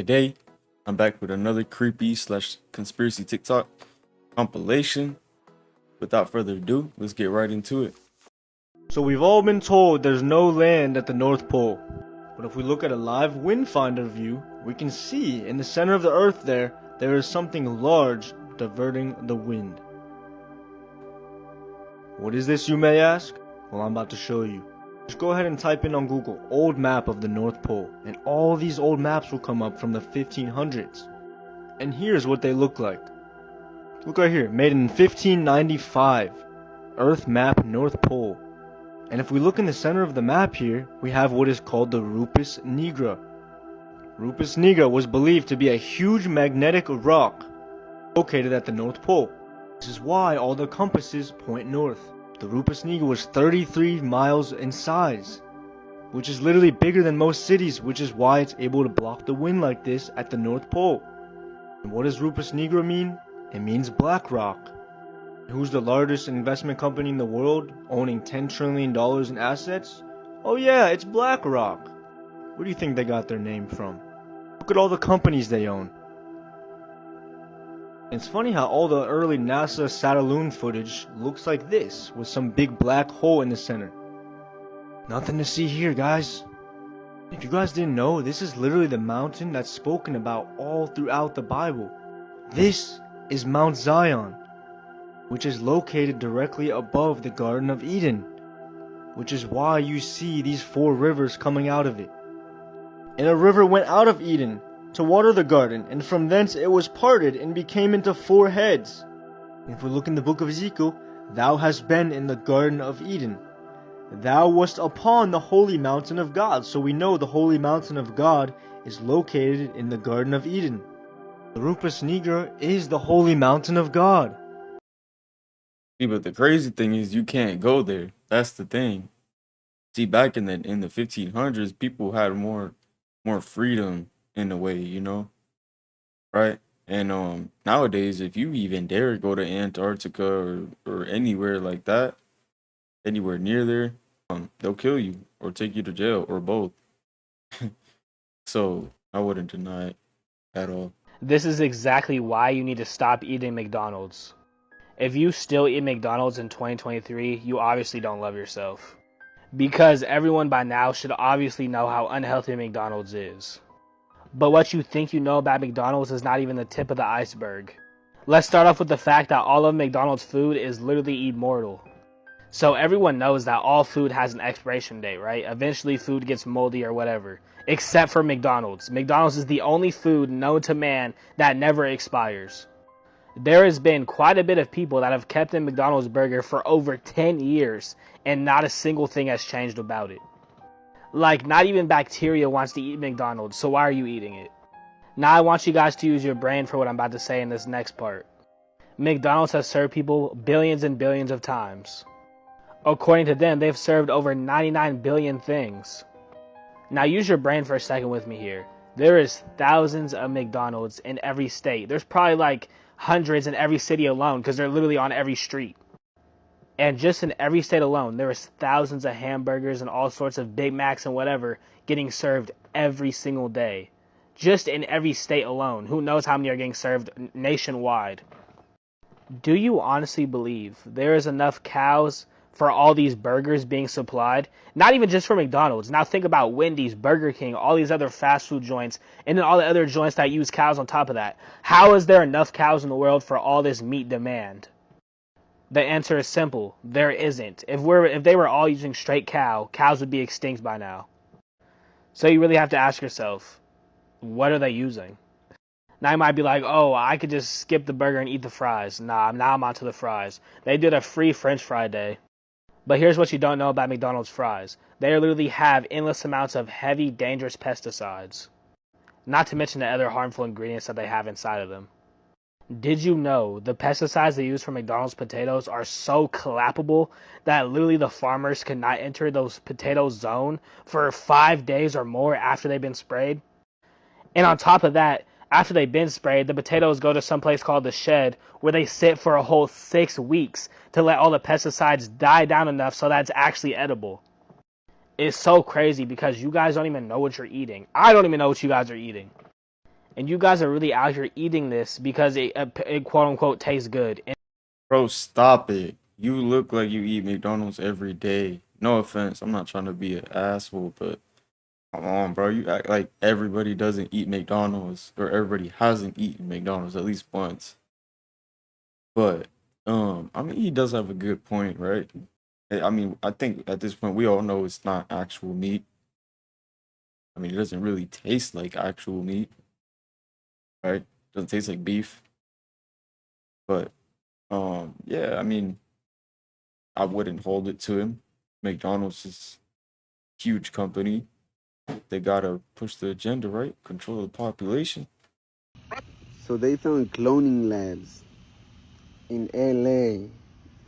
Today, I'm back with another creepy slash conspiracy TikTok compilation. Without further ado, let's get right into it. So we've all been told there's no land at the North Pole. But if we look at a live wind finder view, we can see in the center of the Earth there is something large diverting the wind. What is this, you may ask? Well, I'm about to show you. Just go ahead and type in on Google, old map of the North Pole, and all these old maps will come up from the 1500s. And here's what they look like. Look right here, made in 1595, Earth map North Pole. And if we look in the center of the map here, we have what is called the Rupus Nigra. Rupus Nigra was believed to be a huge magnetic rock located at the North Pole. This is why all the compasses point north. The Rupus Nigra was 33 miles in size, which is literally bigger than most cities, which is why it's able to block the wind like this at the North Pole. And what does Rupus Nigra mean? It means black rock. Who's the largest investment company in the world, owning $10 trillion in assets? Oh yeah, it's BlackRock. Where do you think they got their name from? Look at all the companies they own. It's funny how all the early NASA Satelloon footage looks like this, with some big black hole in the center. Nothing to see here, guys. If you guys didn't know, this is literally the mountain that's spoken about all throughout the Bible. This is Mount Zion, which is located directly above the Garden of Eden, which is why you see these 4 rivers coming out of it. And a river went out of Eden to water the garden, and from thence it was parted and became into 4 heads. If we look in the book of Ezekiel, thou hast been in the Garden of Eden. Thou wast upon the holy mountain of God. So we know the holy mountain of God is located in the Garden of Eden. The Rupus Nigra is the holy mountain of God. See, but the crazy thing is you can't go there. That's the thing. See, back in the 1500s, people had more freedom in a way, right? And nowadays, if you even dare go to Antarctica or anywhere like that, anywhere near there, they'll kill you or take you to jail or both. So I wouldn't deny it at all. This is exactly why you need to stop eating McDonald's. If you still eat McDonald's in 2023, you obviously don't love yourself. Because everyone by now should obviously know how unhealthy McDonald's is. But what you think you know about McDonald's is not even the tip of the iceberg. Let's start off with the fact that all of McDonald's food is literally immortal. So everyone knows that all food has an expiration date, right? Eventually food gets moldy or whatever. Except for McDonald's. McDonald's is the only food known to man that never expires. There has been quite a bit of people that have kept a McDonald's burger for over 10 years and not a single thing has changed about it. Like, not even bacteria wants to eat McDonald's, so why are you eating it? Now I want you guys to use your brain for what I'm about to say in this next part. McDonald's has served people billions and billions of times. According to them, they've served over 99 billion things. Now use your brain for a second with me here. There is thousands of McDonald's in every state. There's probably like hundreds in every city alone because they're literally on every street. And just in every state alone, there is thousands of hamburgers and all sorts of Big Macs and whatever getting served every single day. Just in every state alone. Who knows how many are getting served nationwide? Do you honestly believe there is enough cows for all these burgers being supplied? Not even just for McDonald's. Now think about Wendy's, Burger King, all these other fast food joints, and then all the other joints that use cows on top of that. How is there enough cows in the world for all this meat demand? The answer is simple. There isn't. If they were all using straight cows would be extinct by now. So you really have to ask yourself, what are they using? Now you might be like, oh, I could just skip the burger and eat the fries. Nah, now I'm onto the fries. They did a free French fry day. But here's what you don't know about McDonald's fries. They literally have endless amounts of heavy, dangerous pesticides. Not to mention the other harmful ingredients that they have inside of them. Did you know the pesticides they use for McDonald's potatoes are so collapsible that literally the farmers could not enter those potato zone for 5 days or more after they've been sprayed? And on top of that, after they've been sprayed, the potatoes go to some place called the shed where they sit for a whole 6 weeks to let all the pesticides die down enough so that it's actually edible. It's so crazy because you guys don't even know what you're eating. I don't even know what you guys are eating. And you guys are really out here eating this because it quote unquote tastes good. And Bro, stop it. You look like you eat McDonald's every day. No offense, I'm not trying to be an asshole, but come on, bro. You act like everybody doesn't eat McDonald's or everybody hasn't eaten McDonald's at least once. But I mean, he does have a good point, right? I mean, I think at this point we all know it's not actual meat. I mean, it doesn't really taste like actual meat, right? Doesn't taste like beef. But yeah, I mean, I wouldn't hold it to him. McDonald's is a huge company. They gotta push the agenda, right? Control the population. So they found cloning labs in LA.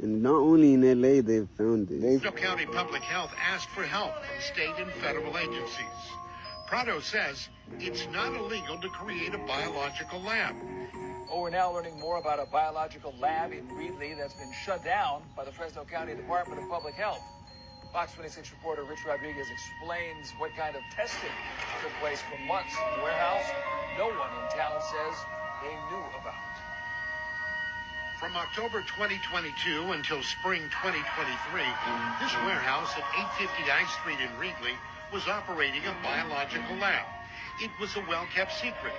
And not only in LA they found it. Fresno County Public Health asked for help from state and federal agencies. Prado says it's not illegal to create a biological lab. Oh, we're now learning more about a biological lab in Reedley that's been shut down by the Fresno County Department of Public Health. Fox 26 reporter Rich Rodriguez explains what kind of testing took place for months in the warehouse no one in town says they knew about. From October 2022 until spring 2023, this warehouse at 850 I Street in Reedley was operating a biological lab. It was a well-kept secret.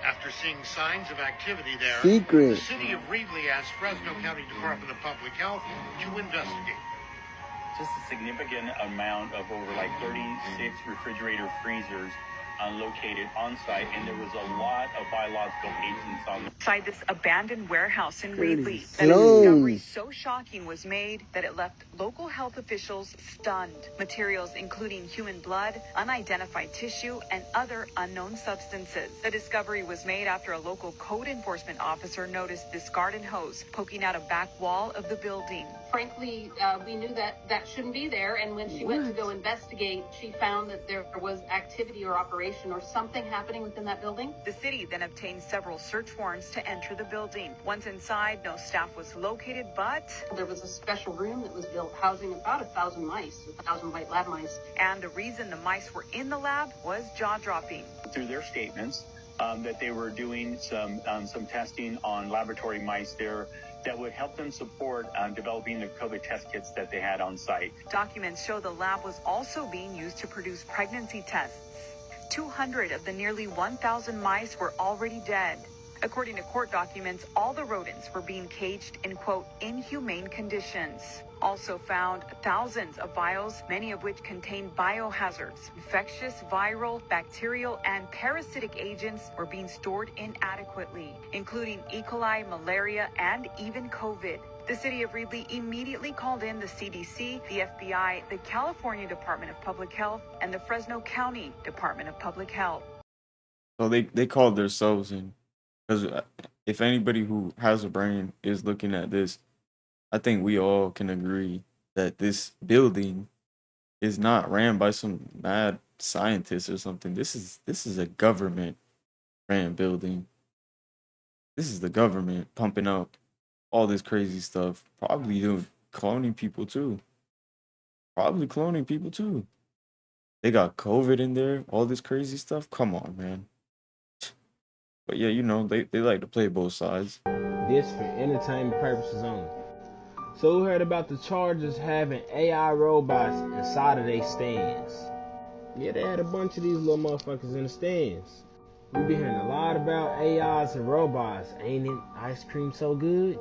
After seeing signs of activity there, the city of Reedley asked Fresno County Department of Public Health to investigate. Just a significant amount of over like 36 refrigerator freezers located on site, and there was a lot of biological agents on inside this abandoned warehouse in Reedley. The discovery so shocking was made that it left local health officials stunned. Materials including human blood, unidentified tissue, and other unknown substances. The discovery was made after a local code enforcement officer noticed this garden hose poking out a back wall of the building. Frankly, we knew that shouldn't be there, and when she went to go investigate, she found that there was activity or operation or something happening within that building. The city then obtained several search warrants to enter the building. Once inside, no staff was located, but there was a special room that was built housing about 1,000 mice, 1,000 white lab mice. And the reason the mice were in the lab was jaw-dropping. Through their statements, that they were doing some testing on laboratory mice there that would help them support developing the COVID test kits that they had on site. Documents show the lab was also being used to produce pregnancy tests. 200 of the nearly 1,000 mice were already dead. According to court documents, all the rodents were being caged in, quote, inhumane conditions. Also found thousands of vials, many of which contain biohazards. Infectious, viral, bacterial, and parasitic agents were being stored inadequately, including E. coli, malaria, and even COVID. The city of Reedley immediately called in the CDC, the FBI, the California Department of Public Health, and the Fresno County Department of Public Health. So they called themselves in. Because if anybody who has a brain is looking at this, I think we all can agree that this building is not ran by some mad scientist or something. This is a government ran building. This is the government pumping up all this crazy stuff. Probably doing cloning people too. They got COVID in there, all this crazy stuff. Come on, man. But yeah, you know, they like to play both sides. This for entertainment purposes only. So we heard about the Chargers having AI robots inside of their stands. Yeah, they had a bunch of these little motherfuckers in the stands. We been hearing a lot about AIs and robots. Ain't it ice cream so good?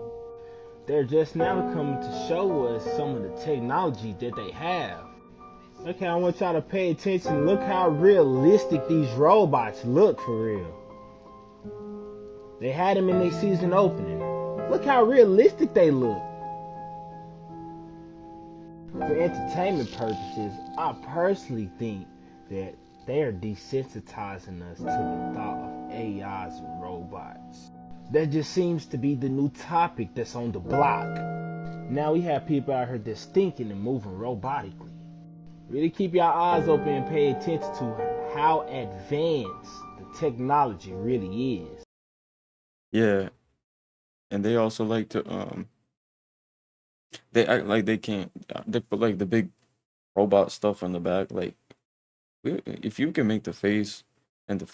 They're just now coming to show us some of the technology that they have. Okay, I want y'all to pay attention. Look how realistic these robots look for real. They had them in their season opening. Look how realistic they look. For entertainment purposes, I personally think that they are desensitizing us to the thought of AIs and robots. That just seems to be the new topic that's on the block. Now we have people out here that's thinking and moving robotically. Really keep your eyes open and pay attention to how advanced the technology really is. Yeah. And they also like to they act like they can't. They put like the big robot stuff on the back. Like, if you can make the face and the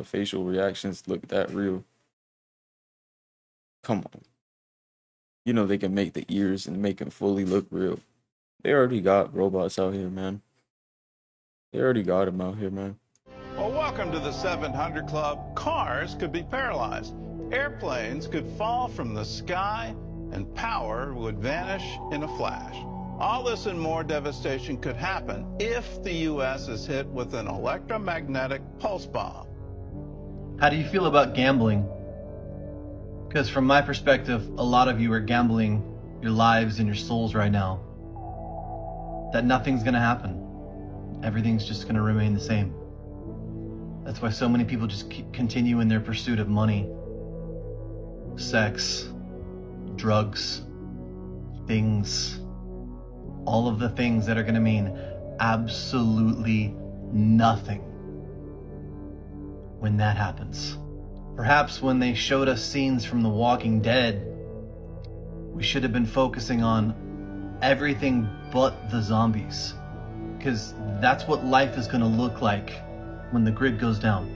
facial reactions look that real. Come on. You know they can make the ears and make them fully look real. They already got robots out here, man. They already got them out here, man. Well, welcome to the 700 Club. Cars could be paralyzed. Airplanes could fall from the sky, and power would vanish in a flash. All this and more devastation could happen if the U.S. is hit with an electromagnetic pulse bomb. How do you feel about gambling? Because from my perspective, a lot of you are gambling your lives and your souls right now. That nothing's gonna happen. Everything's just gonna remain the same. That's why so many people just continue in their pursuit of money, sex, drugs, things, all of the things that are gonna mean absolutely nothing when that happens. Perhaps when they showed us scenes from The Walking Dead, we should have been focusing on everything but the zombies, because that's what life is going to look like when the grid goes down.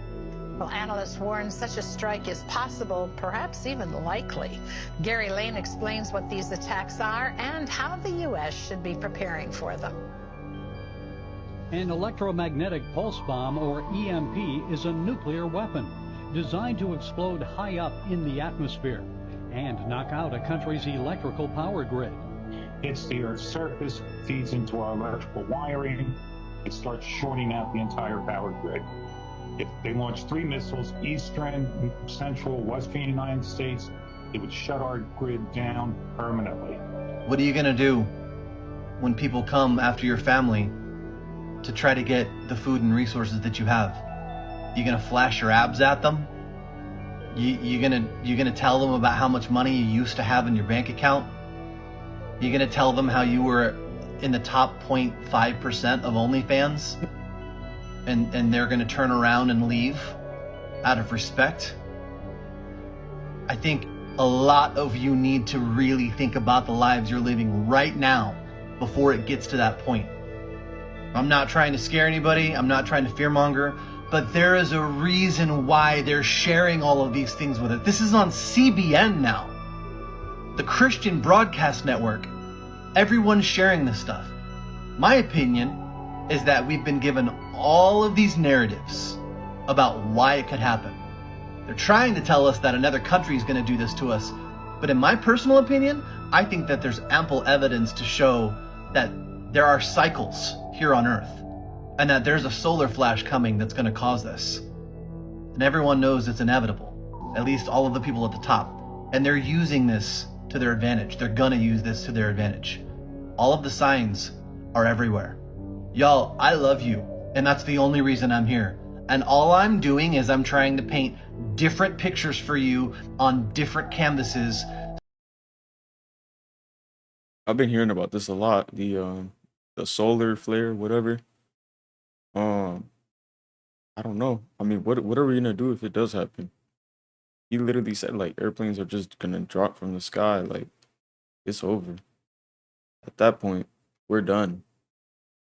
Well, analysts warn such a strike is possible, perhaps even likely. Gary Lane explains what these attacks are and how the U.S. should be preparing for them. An electromagnetic pulse bomb, or EMP, is a nuclear weapon designed to explode high up in the atmosphere and knock out a country's electrical power grid. Hits the Earth's surface, feeds into our electrical wiring, it starts shorting out the entire power grid. If they launch 3 missiles, eastern, central, western United States, it would shut our grid down permanently. What are you going to do when people come after your family to try to get the food and resources that you have? You going to flash your abs at them? You gonna tell them about how much money you used to have in your bank account? You gonna tell them how you were in the top 0.5% of OnlyFans? And they're gonna turn around and leave out of respect? I think a lot of you need to really think about the lives you're living right now before it gets to that point. I'm not trying to scare anybody, I'm not trying to fearmonger, but there is a reason why they're sharing all of these things with us. This is on CBN now, the Christian Broadcast Network. Everyone's sharing this stuff. My opinion is that we've been given all of these narratives about why it could happen. They're trying to tell us that another country is going to do this to us. But in my personal opinion, I think that there's ample evidence to show that there are cycles here on Earth, and that there's a solar flash coming that's going to cause this. And everyone knows it's inevitable, at least all of the people at the top. And they're using this to their advantage. They're going to use this to their advantage. All of the signs are everywhere. Y'all, I love you, and that's the only reason I'm here. And all I'm doing is I'm trying to paint different pictures for you on different canvases. I've been hearing about this a lot. The solar flare, whatever. I don't know. I mean, what are we gonna do if it does happen? He literally said like airplanes are just gonna drop from the sky. Like, it's over. At that point, we're done.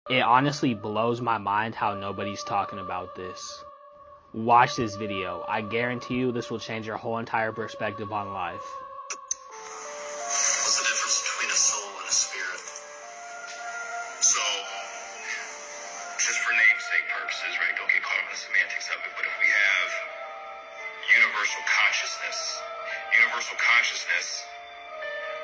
It honestly blows my mind how nobody's talking about this. Watch this video. I guarantee you this will change your whole entire perspective on life. What's the difference between a soul and a spirit? So, just for namesake purposes, right? Don't get caught up in the semantics of it, but if we have universal consciousness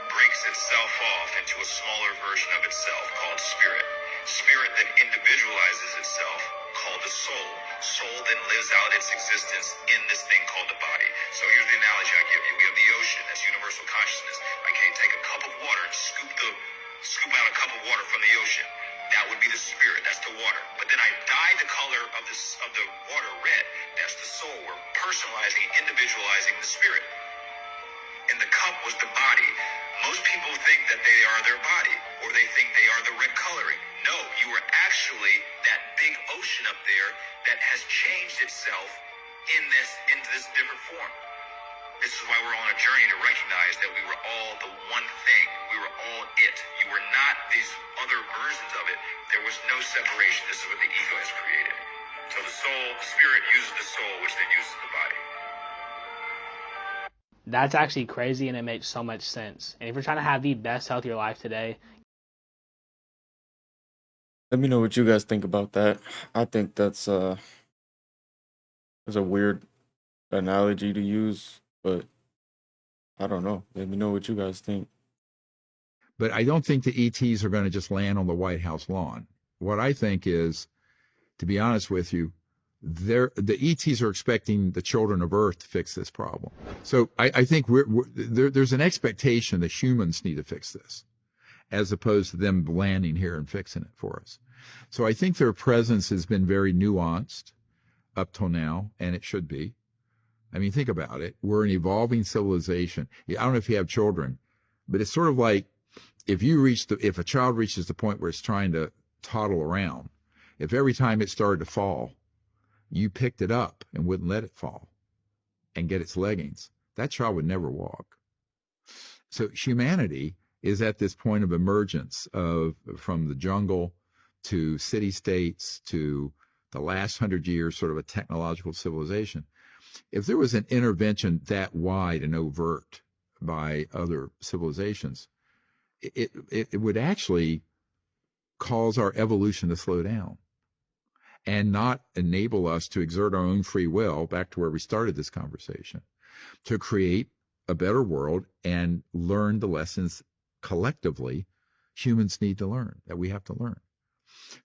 breaks itself off into a smaller version of itself called spirit. Spirit then individualizes itself called the soul. Soul then lives out its existence in this thing called the body. So here's the analogy I give you. We have the ocean, that's universal consciousness. I can take a cup of water and scoop out a cup of water from the ocean. That would be the spirit, that's the water. But then I dye the color of the water red. That's the soul. We're personalizing and individualizing the spirit. And the cup was the body. Most people think that they are their body, or they think they are the red coloring. No, you are actually that big ocean up there that has changed itself into this different form. This is why we're on a journey to recognize that we were all the one thing. We were all it. You were not these other versions of it. There was no separation. This is what the ego has created. So the spirit uses the soul, which then uses the body. That's actually crazy, and it makes so much sense. And if you're trying to have the best health of your life today, Let me know what you guys think about that. I think that's a weird analogy to use, but I don't know. Let me know what you guys think. But I don't think the ETs are going to just land on the White House lawn. What I think is, to be honest with you, the ETs are expecting the children of Earth to fix this problem. So I think there's an expectation that humans need to fix this, as opposed to them landing here and fixing it for us. So I think their presence has been very nuanced up till now, and it should be. I mean, think about it. We're an evolving civilization. I don't know if you have children, but it's sort of like if a child reaches the point where it's trying to toddle around, if every time it started to fall, you picked it up and wouldn't let it fall and get its leggings, that child would never walk. So humanity is at this point of emergence from the jungle to city-states to the last 100 years, sort of a technological civilization. If there was an intervention that wide and overt by other civilizations, it would actually cause our evolution to slow down and not enable us to exert our own free will, back to where we started this conversation, to create a better world and learn the lessons collectively humans need to learn, that we have to learn.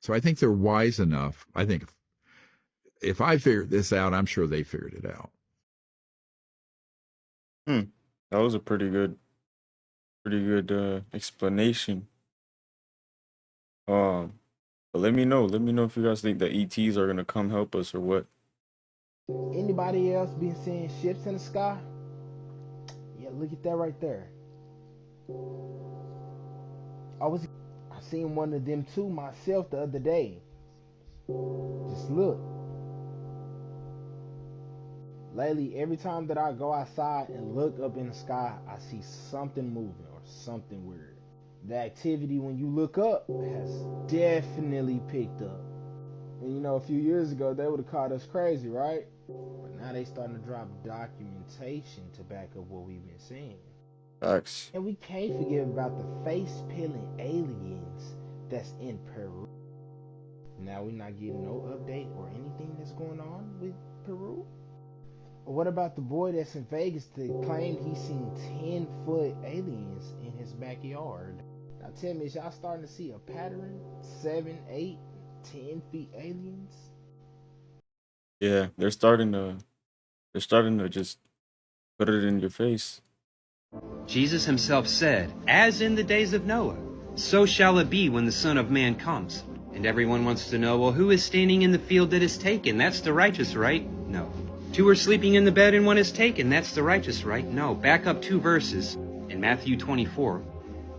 So I think they're wise enough. I think if I figured this out, I'm sure they figured it out. That was a pretty good explanation. But let me know if you guys think the ETs are gonna come help us or what. Anybody else been seeing ships in the sky? Yeah, look at that right there. I seen one of them too myself the other day. Just look. Lately, every time that I go outside and look up in the sky, I see something moving or something weird. The activity when you look up has definitely picked up. And a few years ago, they would have called us crazy, right? But now they starting to drop documentation to back up what we've been seeing. Facts. And we can't forget about the face-peeling aliens that's in Peru. Now we're not getting no update or anything that's going on with Peru. What about the boy that's in Vegas that claimed he seen 10-foot aliens in his backyard? Now tell me, is y'all starting to see a pattern? 7, 8, 10 feet aliens? Yeah, they're starting to just put it in your face. Jesus himself said, "As in the days of Noah, so shall it be when the Son of Man comes." And everyone wants to know, well, who is standing in the field that is taken? That's the righteous, right? No. 2 are sleeping in the bed and 1 is taken. That's the righteous, right? No. Back up 2 verses in Matthew 24.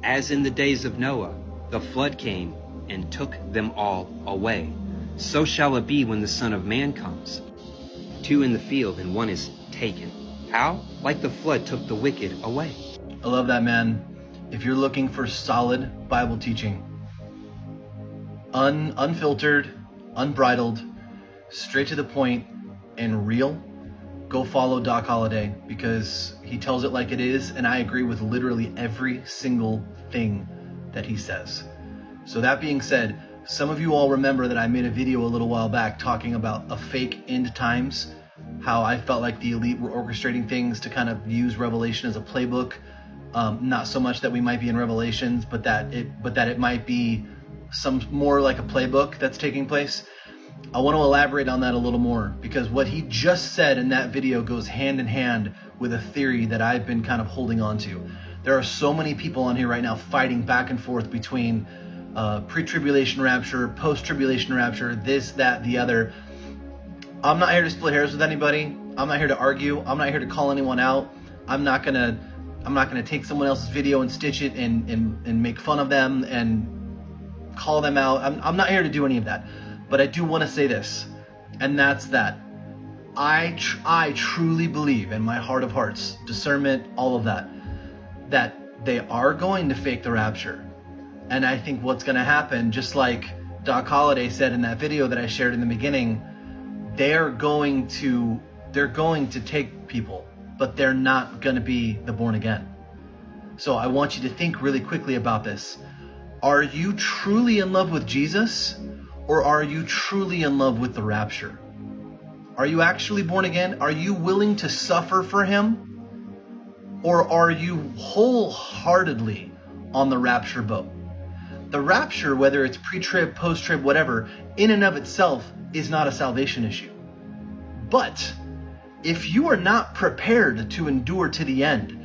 As in the days of Noah, the flood came and took them all away. So shall it be when the Son of Man comes. 2 in the field and 1 is taken. How? Like the flood took the wicked away. I love that, man. If you're looking for solid Bible teaching, unfiltered, unbridled, straight to the point, and real, go follow Doc Holliday, because he tells it like it is, and I agree with literally every single thing that he says. So that being said, some of you all remember that I made a video a little while back talking about a fake end times, how I felt like the elite were orchestrating things to kind of use Revelation as a playbook. Not so much that we might be in Revelations, but that it might be some more like a playbook that's taking place. I want to elaborate on that a little more, because what he just said in that video goes hand in hand with a theory that I've been kind of holding on to. There are so many people on here right now fighting back and forth between pre-tribulation rapture, post-tribulation rapture, this, that, the other. I'm not here to split hairs with anybody. I'm not here to argue. I'm not here to call anyone out. I'm not gonna take someone else's video and stitch it and make fun of them and call them out. I'm not here to do any of that. But I do want to say this, and that's that I truly believe in my heart of hearts, discernment, all of that they are going to fake the rapture. And I think what's going to happen, just like Doc Holliday said in that video that I shared in the beginning, they're going to take people, but they're not going to be the born again. So I want you to think really quickly about this. Are you truly in love with Jesus, or are you truly in love with the rapture? Are you actually born again? Are you willing to suffer for him? Or are you wholeheartedly on the rapture boat? The rapture, whether it's pre-trib, post-trib, whatever, in and of itself is not a salvation issue. But if you are not prepared to endure to the end,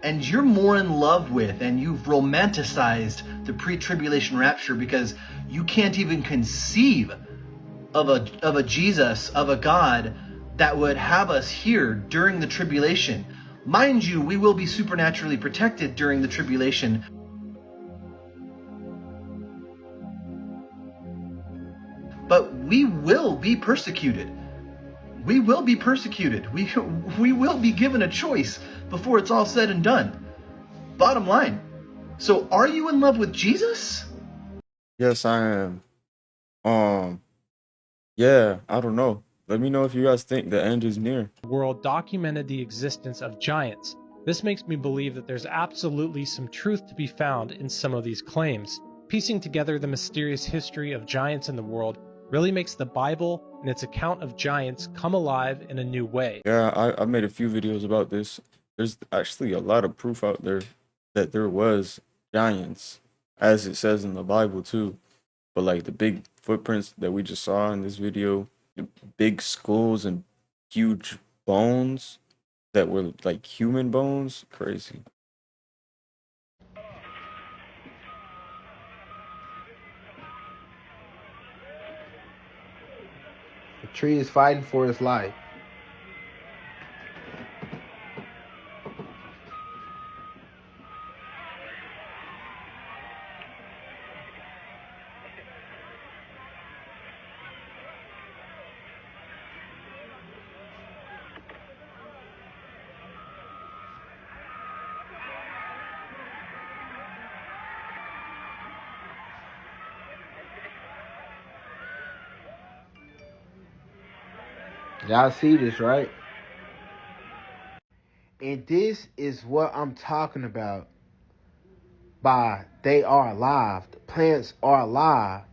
and you're more in love with and you've romanticized the pre-tribulation rapture because you can't even conceive of a Jesus, of a God that would have us here during the tribulation. Mind you, we will be supernaturally protected during the tribulation. But we will be persecuted. We will be persecuted. We will be given a choice before it's all said and done. Bottom line. So are you in love with Jesus? Yes, I am. Yeah, I don't know. Let me know if you guys think the end is near. The world documented the existence of giants. This makes me believe that there's absolutely some truth to be found in some of these claims. Piecing together the mysterious history of giants in the world really makes the Bible and its account of giants come alive in a new way. Yeah, I made a few videos about this. There's actually a lot of proof out there that there was giants, as it says in the Bible too. But like the big footprints that we just saw in this video, the big skulls and huge bones that were like human bones, crazy. The tree is fighting for its life. Y'all see this, right? And this is what I'm talking about by they are alive. The plants are alive.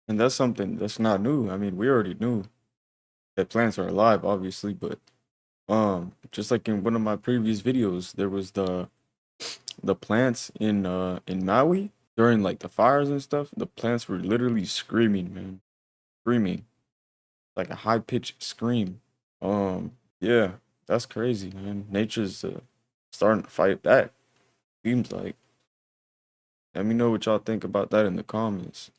And that's something that's not new. I mean, we already knew that plants are alive, obviously, but just like in one of my previous videos, there was the plants in Maui during like the fires and stuff. The plants were literally screaming, man. Screaming. Like a high-pitched scream. Yeah, that's crazy, man. Nature's starting to fight back, seems like. Let me know what y'all think about that in the comments.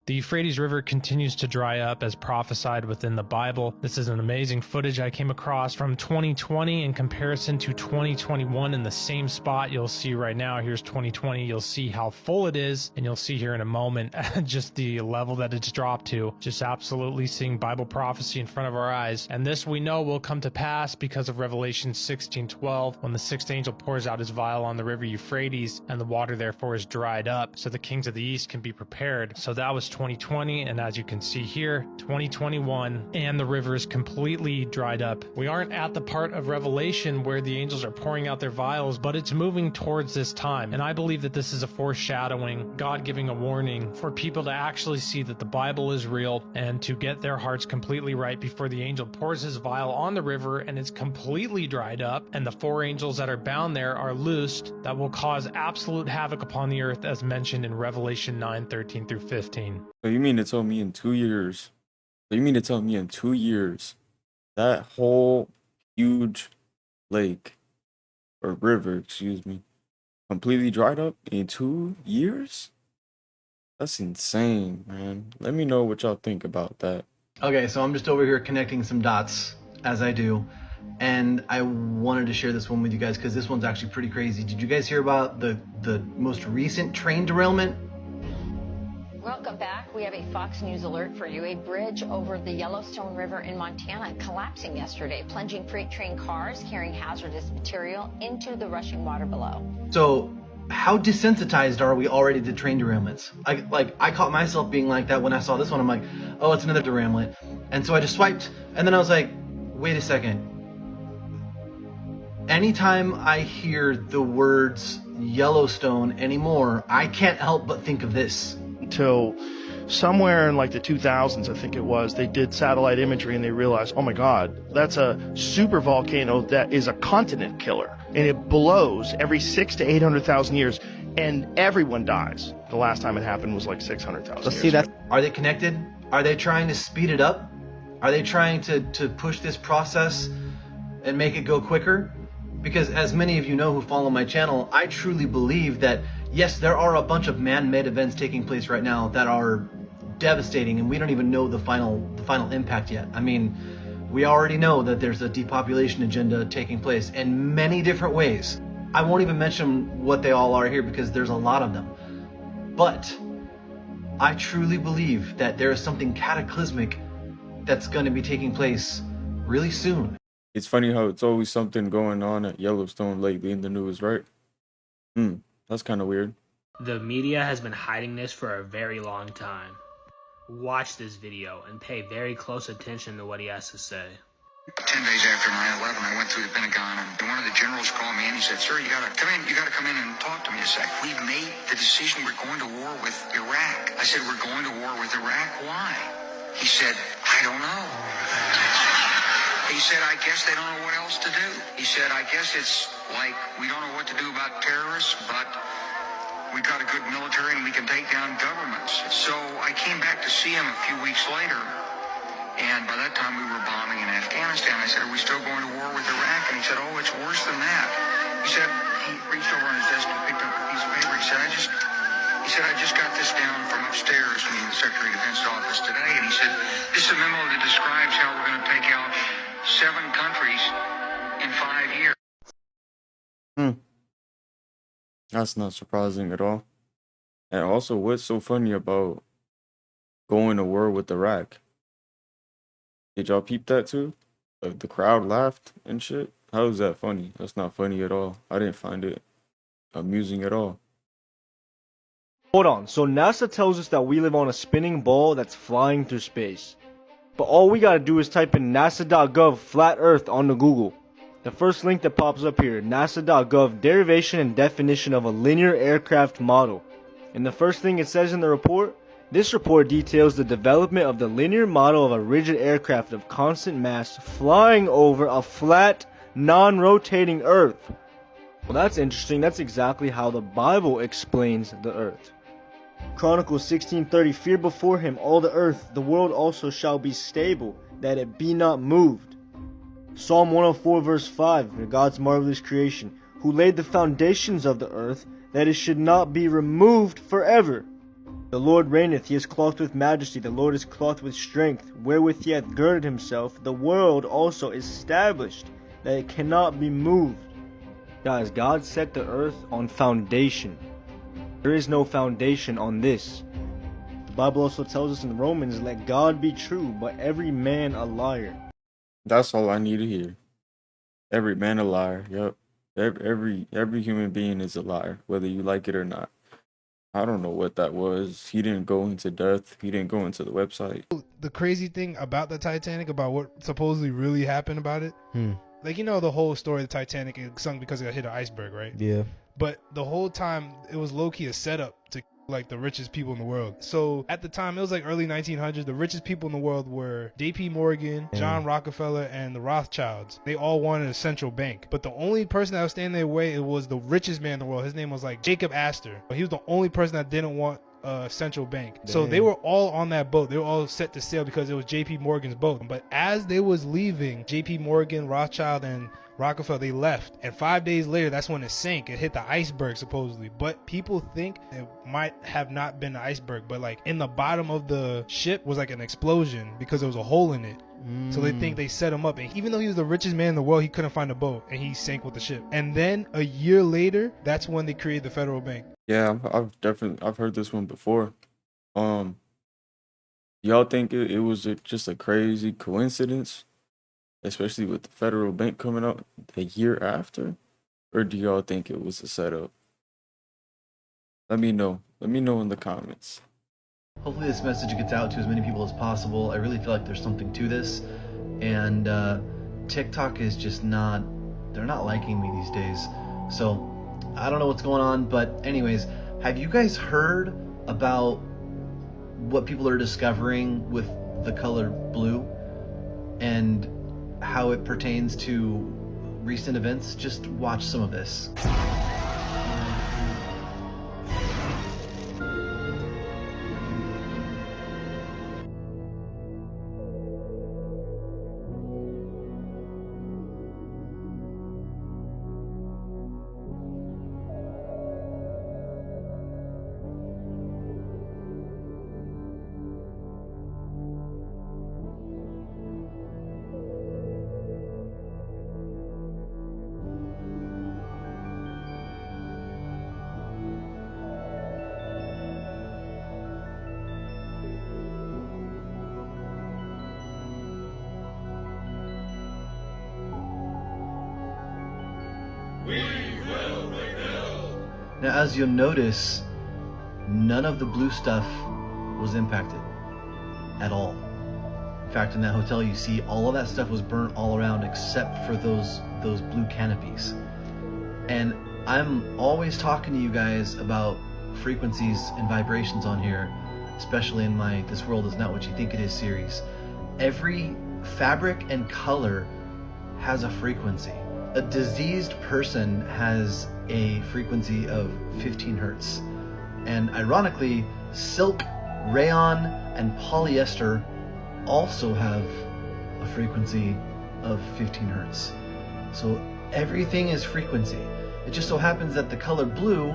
The Euphrates River continues to dry up as prophesied within the Bible. This is an amazing footage I came across from 2020 in comparison to 2021 in the same spot. You'll see right now, here's 2020. You'll see how full it is, and you'll see here in a moment just the level that it's dropped to. Just absolutely seeing Bible prophecy in front of our eyes. And this we know will come to pass because of Revelation 16:12, when the sixth angel pours out his vial on the river Euphrates, and the water therefore is dried up, so the kings of the east can be prepared. So that was 2020, and as you can see here, 2021, and the river is completely dried up. We aren't at the part of Revelation where the angels are pouring out their vials, but it's moving towards this time. And I believe that this is a foreshadowing, God giving a warning for people to actually see that the Bible is real and to get their hearts completely right before the angel pours his vial on the river and it's completely dried up, and the four angels that are bound there are loosed, that will cause absolute havoc upon the earth, as mentioned in Revelation 9:13 through 15. So you mean to tell me in 2 years? So you mean to tell me in 2 years that whole huge lake or river, excuse me, completely dried up in 2 years? That's insane, man. Let me know what y'all think about that. Okay, so I'm just over here connecting some dots, as I do, and I wanted to share this one with you guys because this one's actually pretty crazy. Did you guys hear about the most recent train derailment? Welcome back. We have a Fox News alert for you. A bridge over the Yellowstone River in Montana collapsing yesterday, plunging freight train cars carrying hazardous material into the rushing water below. So how desensitized are we already to train derailments? I caught myself being like that when I saw this one. I'm like, oh, it's another derailment. And so I just swiped, and then I was like, wait a second. Anytime I hear the words Yellowstone anymore, I can't help but think of this. Until somewhere in like the 2000s, I think it was, they did satellite imagery and they realized, oh my God, that's a super volcano that is a continent killer. And it blows every 600,000 to 800,000 years, and everyone dies. The last time it happened was like 600,000 years. See that? Are they connected? Are they trying to speed it up? Are they trying to push this process and make it go quicker? Because as many of you know who follow my channel, I truly believe that, yes, there are a bunch of man-made events taking place right now that are devastating, and we don't even know the final impact yet. I mean, we already know that there's a depopulation agenda taking place in many different ways. I won't even mention what they all are here because there's a lot of them. But I truly believe that there is something cataclysmic that's going to be taking place really soon. It's funny how it's always something going on at Yellowstone lately in the news, right? That's kind of weird. The media has been hiding this for a very long time. Watch this video and pay very close attention to what he has to say. 10 days after 9/11, I went through the Pentagon, and one of the generals called me and he said, "Sir, you gotta come in. You gotta come in and talk to me a sec. We've made the decision. We're going to war with Iraq." I said, "We're going to war with Iraq? Why?" He said, "I don't know." He said, "I guess they don't know what else to do." He said, "I guess it's like we don't know what to do about terrorists, but we've got a good military and we can take down governments." So I came back to see him a few weeks later, and by that time we were bombing in Afghanistan. I said, "Are we still going to war with Iraq?" And he said, "Oh, it's worse than that." He said, he reached over on his desk and picked up a piece of paper. He said, I just got this down from upstairs from the Secretary of Defense office today. And he said, "This is a memo that describes how we're going to take out 7 countries in 5 years." That's not surprising at all. And also, what's so funny about going to war with Iraq? Did y'all peep that too? Like the crowd laughed and shit. How is that funny? That's not funny at all. I didn't find it amusing at all. Hold on, so NASA tells us that we live on a spinning ball that's flying through space. But all we gotta do is type in nasa.gov flat earth onto Google. The first link that pops up here, nasa.gov derivation and definition of a linear aircraft model. And the first thing it says in the report, this report details the development of the linear model of a rigid aircraft of constant mass flying over a flat, non-rotating Earth. Well, that's interesting. That's exactly how the Bible explains the Earth. Chronicles 16:30, fear before him all the earth, the world also shall be stable, that it be not moved. Psalm 104 verse 5, God's marvelous creation, who laid the foundations of the earth, that it should not be removed forever. The Lord reigneth, he is clothed with majesty, the Lord is clothed with strength, wherewith he hath girded himself, the world also is established, that it cannot be moved. Guys, God set the earth on foundation. There is no foundation on this. The Bible also tells us in Romans, let God be true, but every man a liar. That's all I need to hear. Every man a liar. Yep. Every human being is a liar, whether you like it or not. I don't know what that was. He didn't go into depth. He didn't go into the website. The crazy thing about the Titanic, about what supposedly really happened about it, like, you know, the whole story of the Titanic, it sunk because it hit an iceberg, right? Yeah. But the whole time, it was low-key a setup to like the richest people in the world. So at the time, it was like early 1900s, the richest people in the world were J.P. Morgan, John Rockefeller, and the Rothschilds. They all wanted a central bank. But the only person that was standing in their way, it was the richest man in the world. His name was like Jacob Astor. He was the only person that didn't want a central bank. So they were all on that boat. They were all set to sail because it was J.P. Morgan's boat. But as they was leaving, J.P. Morgan, Rothschild, and Rockefeller, they left, and 5 days later, that's when it sank. It hit the iceberg supposedly, but people think it might have not been the iceberg, but like in the bottom of the ship was like an explosion because there was a hole in it. So they think they set him up, and even though he was the richest man in the world, he couldn't find a boat, and he sank with the ship. And then a year later, that's when they created the Federal Bank. Yeah, I've heard this one before. Y'all think it was just a crazy coincidence? Especially with the federal bank coming out the year after? Or do y'all think it was a setup? Let me know. Let me know in the comments. Hopefully this message gets out to as many people as possible. I really feel like there's something to this, and TikTok is just not, they're not liking me these days. So I don't know what's going on, but anyways, have you guys heard about what people are discovering with the color blue and how it pertains to recent events? Just watch some of this. Now, as you'll notice, none of the blue stuff was impacted at all. In fact, in that hotel, you see all of that stuff was burnt all around except for those blue canopies. And I'm always talking to you guys about frequencies and vibrations on here, especially in my This World Is Not What You Think It Is series. Every fabric and color has a frequency. A diseased person has a frequency of 15 hertz. And ironically, silk, rayon, and polyester also have a frequency of 15 hertz. So everything is frequency. It just so happens that the color blue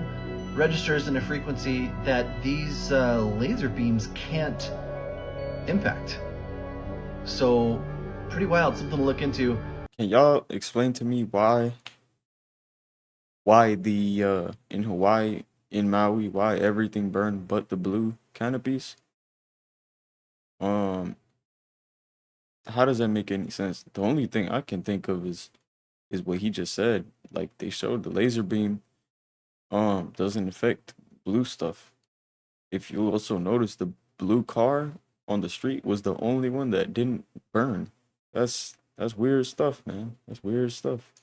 registers in a frequency that these laser beams can't impact. So pretty wild, something to look into. Can y'all explain to me why the in Hawaii, in Maui, why everything burned but the blue canopies? How does that make any sense? The only thing I can think of is what he just said. Like, they showed the laser beam doesn't affect blue stuff. If you also notice, the blue car on the street was the only one that didn't burn. That's weird stuff, man. That's weird stuff.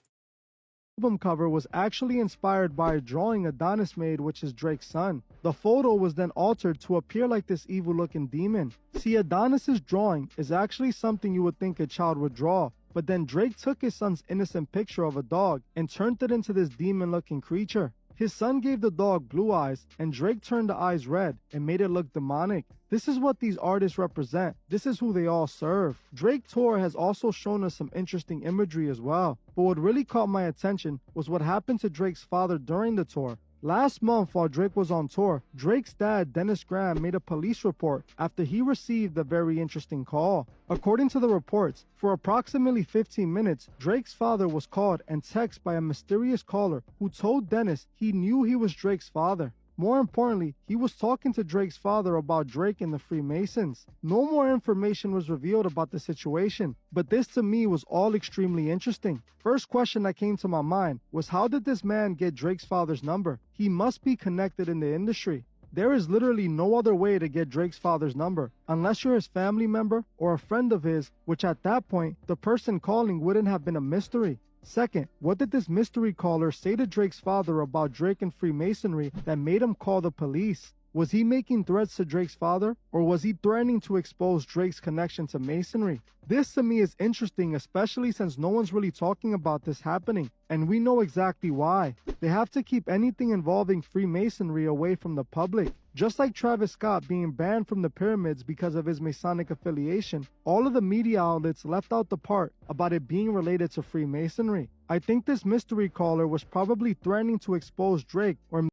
The album cover was actually inspired by a drawing Adonis made, which is Drake's son. The photo was then altered to appear like this evil-looking demon. See, Adonis's drawing is actually something you would think a child would draw, but then Drake took his son's innocent picture of a dog and turned it into this demon-looking creature. His son gave the dog blue eyes, and Drake turned the eyes red and made it look demonic. This is what these artists represent. This is who they all serve. Drake Tour has also shown us some interesting imagery as well. But what really caught my attention was what happened to Drake's father during the tour. Last month, while Drake was on tour, Drake's dad, Dennis Graham, made a police report after he received a very interesting call. According to the reports, for approximately 15 minutes, Drake's father was called and texted by a mysterious caller who told Dennis he knew he was Drake's father. More importantly, he was talking to Drake's father about Drake and the Freemasons. No more information was revealed about the situation, but this to me was all extremely interesting. First question that came to my mind was, how did this man get Drake's father's number? He must be connected in the industry. There is literally no other way to get Drake's father's number, unless you're his family member or a friend of his, which at that point, the person calling wouldn't have been a mystery. Second, what did this mystery caller say to Drake's father about Drake and Freemasonry that made him call the police? Was he making threats to Drake's father, or was he threatening to expose Drake's connection to Masonry? This to me is interesting, especially since no one's really talking about this happening, and we know exactly why. They have to keep anything involving Freemasonry away from the public. Just like Travis Scott being banned from the pyramids because of his Masonic affiliation, all of the media outlets left out the part about it being related to Freemasonry. I think this mystery caller was probably threatening to expose Drake or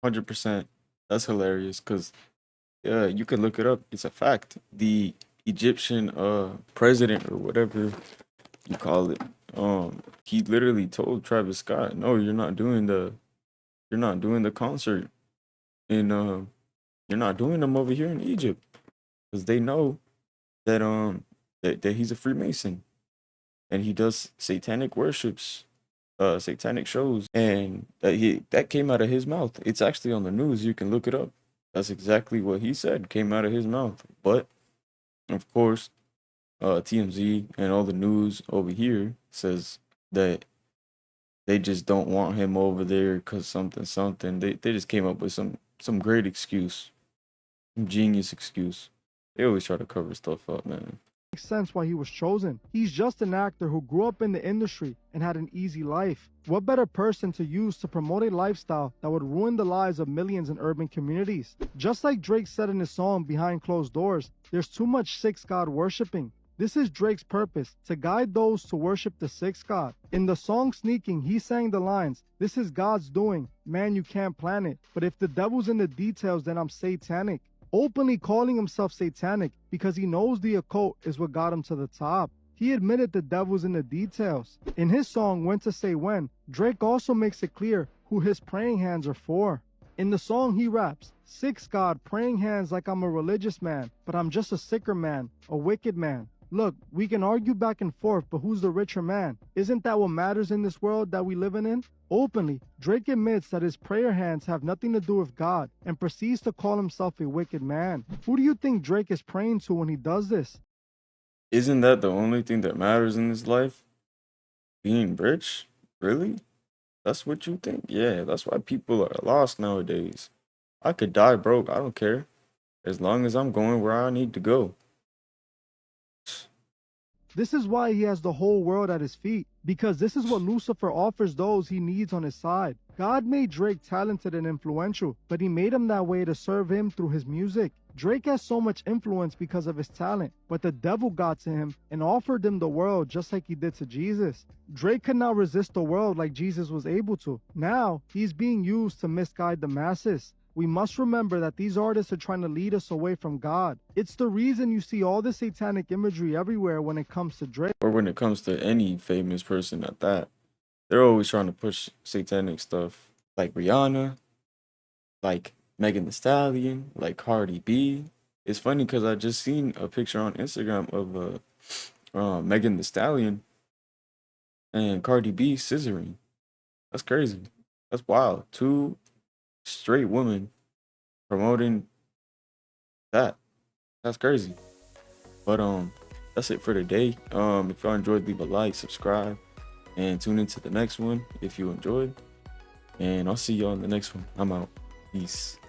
100%. That's hilarious, because you can look it up. It's a fact. The Egyptian president, or whatever you call it, he literally told Travis Scott, no, you're not doing the concert in you're not doing them over here in Egypt, because they know that that he's a Freemason and he does satanic worships satanic shows, and that came out of his mouth. It's actually on the news. You can look it up. That's exactly what he said. Came out of his mouth. But of course, TMZ and all the news over here says that they just don't want him over there because something. They just came up with some great excuse, some genius excuse. They always try to cover stuff up, man. Makes sense why he was chosen. He's just an actor who grew up in the industry and had an easy life. What better person to use to promote a lifestyle that would ruin the lives of millions in urban communities? Just like Drake said in his song Behind Closed Doors, there's too much sixth god worshipping. This is Drake's purpose, to guide those to worship the sixth god. In the song Sneaking, he sang the lines, "This is God's doing, man you can't plan it, but if the devil's in the details then I'm satanic." Openly calling himself satanic because he knows the occult is what got him to the top. He admitted the devil's in the details. In his song When to Say When, Drake also makes it clear who his praying hands are for. In the song he raps, "Sixth God praying hands like I'm a religious man, but I'm just a sicker man, a wicked man. Look, we can argue back and forth, but who's the richer man? Isn't that what matters in this world that we living in?" Openly, Drake admits that his prayer hands have nothing to do with God and proceeds to call himself a wicked man. Who do you think Drake is praying to when he does this? Isn't that the only thing that matters in this life? Being rich? Really? That's what you think? Yeah, that's why people are lost nowadays. I could die broke, I don't care. As long as I'm going where I need to go. This is why he has the whole world at his feet, because this is what Lucifer offers those he needs on his side. God made Drake talented and influential, but he made him that way to serve him through his music. Drake has so much influence because of his talent, but the devil got to him and offered him the world just like he did to Jesus. Drake could not resist the world like Jesus was able to. Now, he's being used to misguide the masses. We must remember that these artists are trying to lead us away from God. It's the reason you see all the satanic imagery everywhere when it comes to Drake. Or when it comes to any famous person at that. They're always trying to push satanic stuff. Like Rihanna, like Megan Thee Stallion, like Cardi B. It's funny because I just seen a picture on Instagram of Megan Thee Stallion and Cardi B scissoring. That's crazy. That's wild. Two straight women promoting that. That's crazy. But that's it for today. If y'all enjoyed, leave a like, subscribe, and tune into the next one if you enjoyed. And I'll see y'all in the next one. I'm out. Peace.